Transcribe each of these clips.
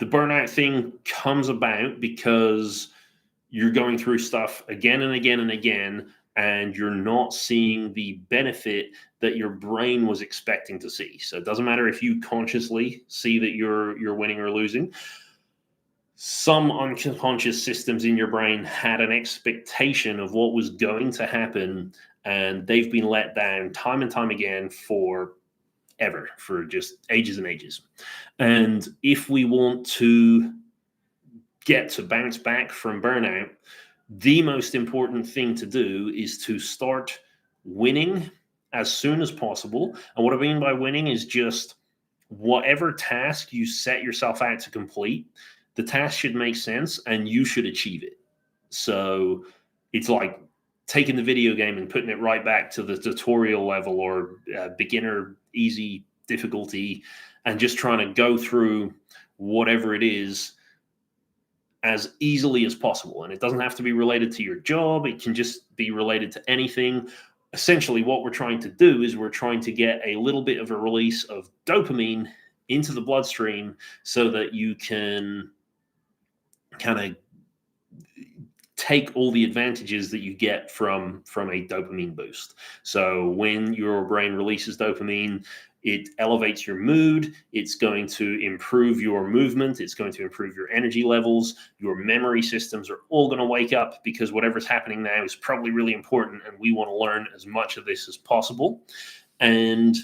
the burnout thing comes about because you're going through stuff again and again and again, and you're not seeing the benefit that your brain was expecting to see. So it doesn't matter if you consciously see that you're winning or losing. Some unconscious systems in your brain had an expectation of what was going to happen, and they've been let down time and time again for ever, for just ages and ages. And if we want to get to bounce back from burnout, the most important thing to do is to start winning as soon as possible. And what I mean by winning is just whatever task you set yourself out to complete, the task should make sense and you should achieve it. So it's like taking the video game and putting it right back to the tutorial level or beginner, easy difficulty, and just trying to go through whatever it is as easily as possible. And it doesn't have to be related to your job. It can just be related to anything. Essentially, what we're trying to do is we're trying to get a little bit of a release of dopamine into the bloodstream so that you can kind of take all the advantages that you get from a dopamine boost. So when your brain releases dopamine, it elevates your mood. It's going to improve your movement. It's going to improve your energy levels. Your memory systems are all going to wake up because whatever's happening now is probably really important, and we want to learn as much of this as possible. And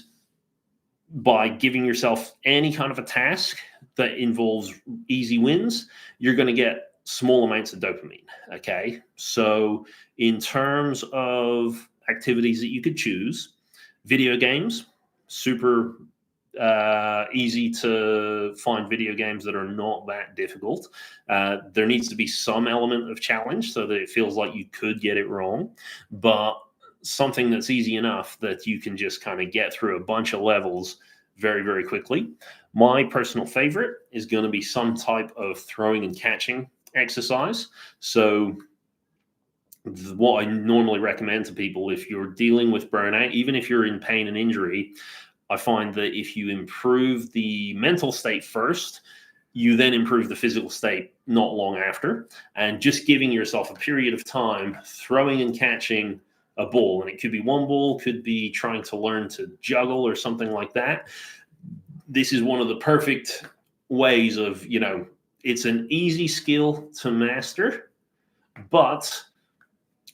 by giving yourself any kind of a task that involves easy wins, you're going to get small amounts of dopamine. Okay. So in terms of activities that you could choose, video games, super easy to find video games that are not that difficult. There needs to be some element of challenge so that it feels like you could get it wrong, but something that's easy enough that you can just kind of get through a bunch of levels very, very quickly. My personal favorite is going to be some type of throwing and catching exercise. So what I normally recommend to people, if you're dealing with burnout, even if you're in pain and injury, I find that if you improve the mental state first, you then improve the physical state not long after. And just giving yourself a period of time, throwing and catching a ball, and it could be one ball, could be trying to learn to juggle or something like that. This is one of the perfect ways of, it's an easy skill to master, but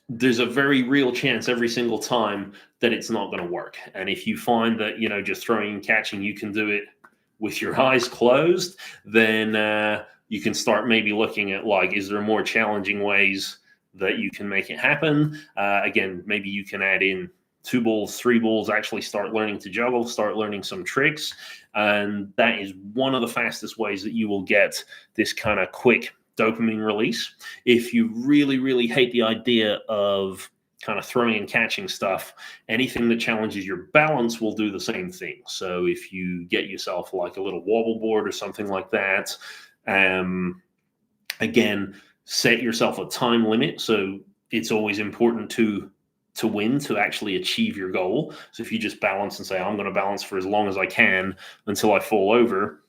there's a very real chance every single time that it's not going to work. And if you find that, just throwing and catching, you can do it with your eyes closed, then you can start maybe looking at, is there more challenging ways that you can make it happen? Again, maybe you can add in 2 balls, 3 balls, actually start learning to juggle, start learning some tricks. And that is one of the fastest ways that you will get this kind of quick dopamine release. If you really, really hate the idea of kind of throwing and catching stuff, anything that challenges your balance will do the same thing. So if you get yourself like a little wobble board or something like that, again, set yourself a time limit. So it's always important to win, to actually achieve your goal. So if you just balance and say, I'm going to balance for as long as I can until I fall over,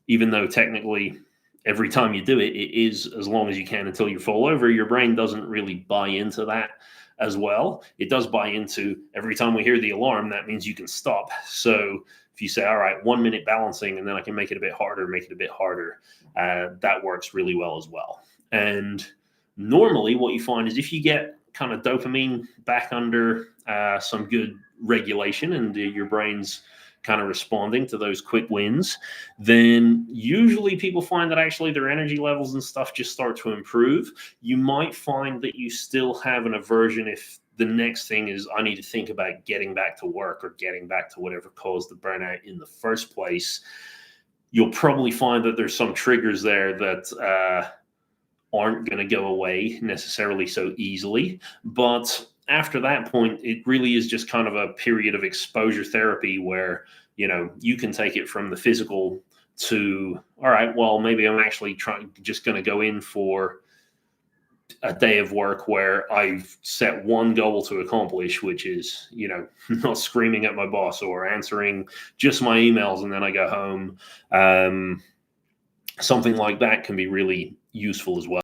even though technically every time you do it, it is as long as you can until you fall over, your brain doesn't really buy into that as well. It does buy into every time we hear the alarm, that means you can stop. So if you say, all right, 1 minute balancing, and then I can make it a bit harder, that works really well as well. And normally what you find is if you get kind of dopamine back under some good regulation and your brain's kind of responding to those quick wins, then usually people find that actually their energy levels and stuff just start to improve. You might find that you still have an aversion if the next thing is I need to think about getting back to work or getting back to whatever caused the burnout in the first place. You'll probably find that there's some triggers there that aren't going to go away necessarily so easily. But after that point, it really is just kind of a period of exposure therapy where, you can take it from the physical to, all right, well, maybe I'm actually just going to go in for a day of work where I've set one goal to accomplish, which is, not screaming at my boss or answering just my emails and then I go home. something like that can be really useful as well.